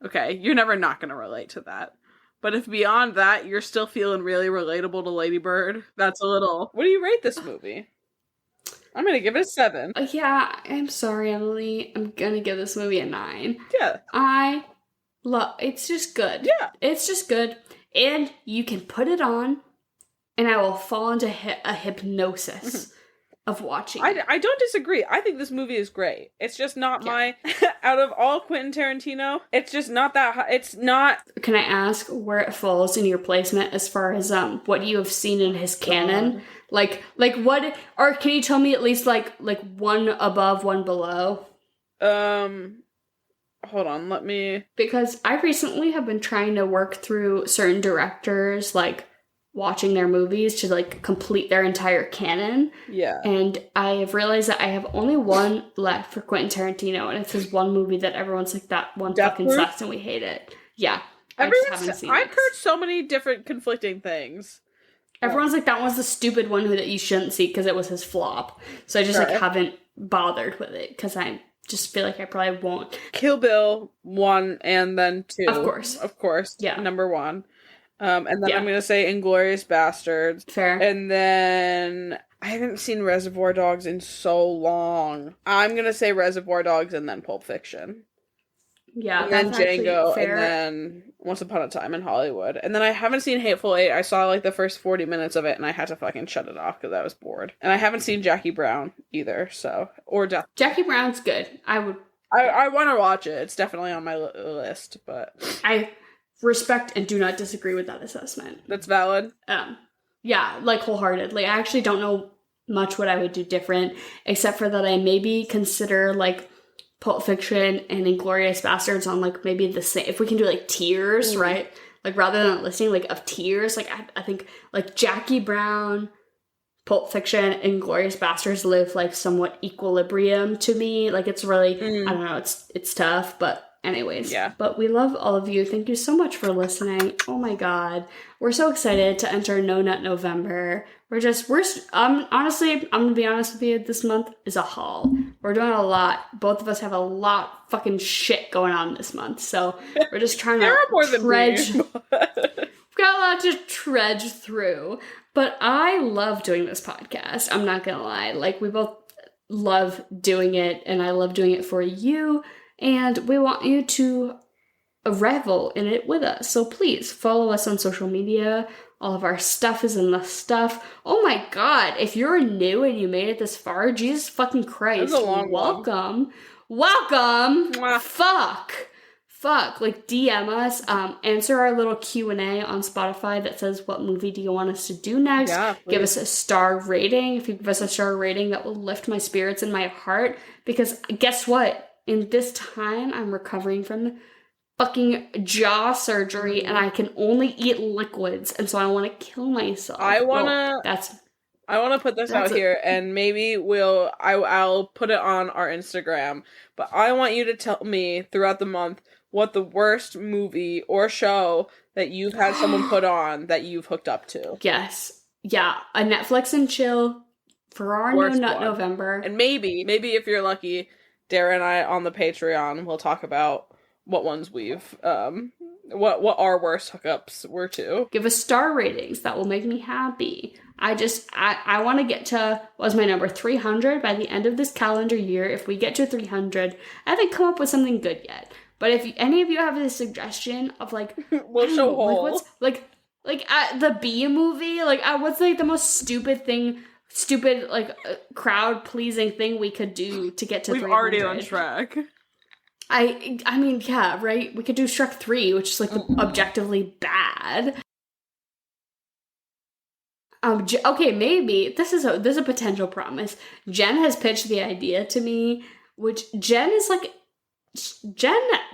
Okay, you're never not going to relate to that. But if beyond that, you're still feeling really relatable to Lady Bird, that's a little... What do you rate this movie? I'm going to give it a 7. Yeah, I'm sorry, Emily. I'm going to give this movie a 9. Yeah. It's just good. Yeah. It's just good. And you can put it on, and I will fall into a hypnosis. of watching. I don't disagree. I think this movie is great. It's just not my out of all Quentin Tarantino. It's just not that high. It's not. Can I ask where it falls in your placement as far as what you have seen in his canon? Like what? Or can you tell me at least like one above, one below? Hold on. Let me. Because I recently have been trying to work through certain directors, like watching their movies to like complete their entire canon. Yeah. And I have realized that I have only one left for Quentin Tarantino, and it's his one movie that everyone's like, that one fucking sucks and we hate it. Yeah. I just haven't seen it. I've heard so many different conflicting things. Everyone's like, that was the stupid one that you shouldn't see because it was his flop. So I just like haven't bothered with it because I just feel like I probably won't. Kill Bill 1 and then 2. Of course. Yeah. Number 1. And then I'm going to say Inglourious Bastards. Fair. And then I haven't seen Reservoir Dogs in so long. I'm going to say Reservoir Dogs and then Pulp Fiction. Yeah, and then Django, and then Once Upon a Time in Hollywood. And then I haven't seen Hateful Eight. I saw like the first 40 minutes of it, and I had to fucking shut it off because I was bored. And I haven't seen Jackie Brown either, so... Or Death. Jackie Brown's good. I want to watch it. It's definitely on my list, but... I respect and do not disagree with that assessment. That's valid? Yeah, like wholeheartedly. I actually don't know much what I would do different, except for that I maybe consider like Pulp Fiction and Inglourious Bastards on like maybe the same, if we can do like tiers, right? Like rather than listing like of tiers, like I think like Jackie Brown, Pulp Fiction, and Inglourious Bastards live like somewhat equilibrium to me. Like it's really, I don't know, it's tough, but anyways. Yeah. But we love all of you. Thank you so much for listening. Oh my god. We're so excited to enter No Nut November. Honestly, I'm gonna be honest with you, this month is a haul. We're doing a lot. Both of us have a lot fucking shit going on this month. So we're just trying to trudge. We've got a lot to trudge through. But I love doing this podcast. I'm not gonna lie. Like, we both love doing it, and I love doing it for you. And we want you to revel in it with us. So please follow us on social media. All of our stuff is in the stuff. Oh my god, if you're new and you made it this far, Jesus fucking Christ. That's a long welcome. Welcome. Fuck. Like, DM us. Answer our little Q&A on Spotify that says, what movie do you want us to do next? Yeah, give us a star rating. If you give us a star rating, that will lift my spirits and my heart. Because guess what? In this time, I'm recovering from fucking jaw surgery, and I can only eat liquids, and so I want to kill myself. I want to put this out here, and maybe I'll put it on our Instagram, but I want you to tell me throughout the month what the worst movie or show that you've had someone put on that you've hooked up to. Yes. Yeah, a Netflix and chill for our No Nut November. And maybe if you're lucky, Dara and I on the Patreon will talk about what ones we've, what our worst hookups were to. Give us star ratings. That will make me happy. I want to get to, what was my number, 300 by the end of this calendar year. If we get to 300, I haven't come up with something good yet. But if any of you have a suggestion of like, we'll show whole. Like what's, like the Bee movie, like what's like the most stupid like crowd pleasing thing we could do to get to 300. We've already on Shrek. I mean, yeah, right? We could do Shrek 3, which is like objectively bad. Okay, maybe this is a potential promise. Jen has pitched the idea to me, which Jen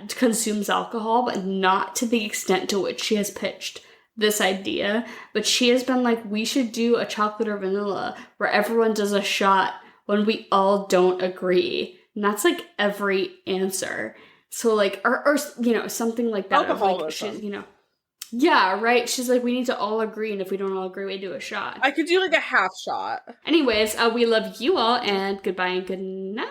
consumes alcohol, but not to the extent to which she has pitched this idea. But she has been like, we should do a chocolate or vanilla where everyone does a shot when we all don't agree. And that's like every answer. So like, or something like that. Alcoholism. Like, yeah, right. She's like, we need to all agree, and if we don't all agree, we do a shot. I could do like a half shot. Anyways, we love you all, and goodbye and good night.